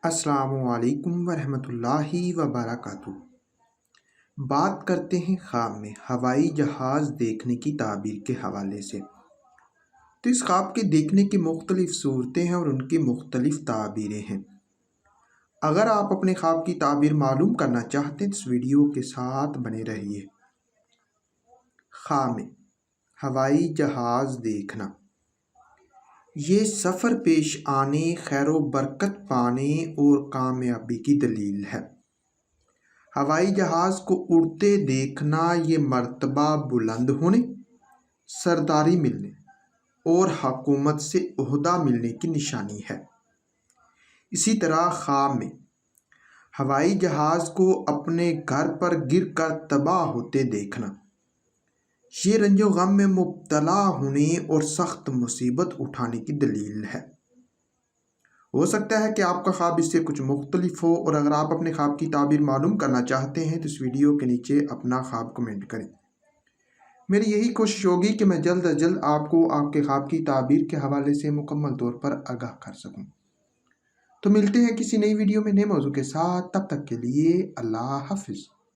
السلام علیکم ورحمۃ اللہ وبرکاتہ۔ بات کرتے ہیں خواب میں ہوائی جہاز دیکھنے کی تعبیر کے حوالے سے۔ تو اس خواب کے دیکھنے کی مختلف صورتیں ہیں اور ان کی مختلف تعبیریں ہیں۔ اگر آپ اپنے خواب کی تعبیر معلوم کرنا چاہتے ہیں تو اس ویڈیو کے ساتھ بنے رہیے۔ خواب میں ہوائی جہاز دیکھنا، یہ سفر پیش آنے، خیر و برکت پانے اور کامیابی کی دلیل ہے۔ ہوائی جہاز کو اڑتے دیکھنا یہ مرتبہ بلند ہونے، سرداری ملنے اور حکومت سے عہدہ ملنے کی نشانی ہے۔ اسی طرح خواب میں ہوائی جہاز کو اپنے گھر پر گر کر تباہ ہوتے دیکھنا، یہ رنج و غم میں مبتلا ہونے اور سخت مصیبت اٹھانے کی دلیل ہے۔ ہو سکتا ہے کہ آپ کا خواب اس سے کچھ مختلف ہو، اور اگر آپ اپنے خواب کی تعبیر معلوم کرنا چاہتے ہیں تو اس ویڈیو کے نیچے اپنا خواب کمنٹ کریں۔ میری یہی کوشش ہوگی کہ میں جلد از جلد آپ کو آپ کے خواب کی تعبیر کے حوالے سے مکمل طور پر آگاہ کر سکوں۔ تو ملتے ہیں کسی نئی ویڈیو میں نئے موضوع کے ساتھ، تب تک کے لیے اللہ حافظ۔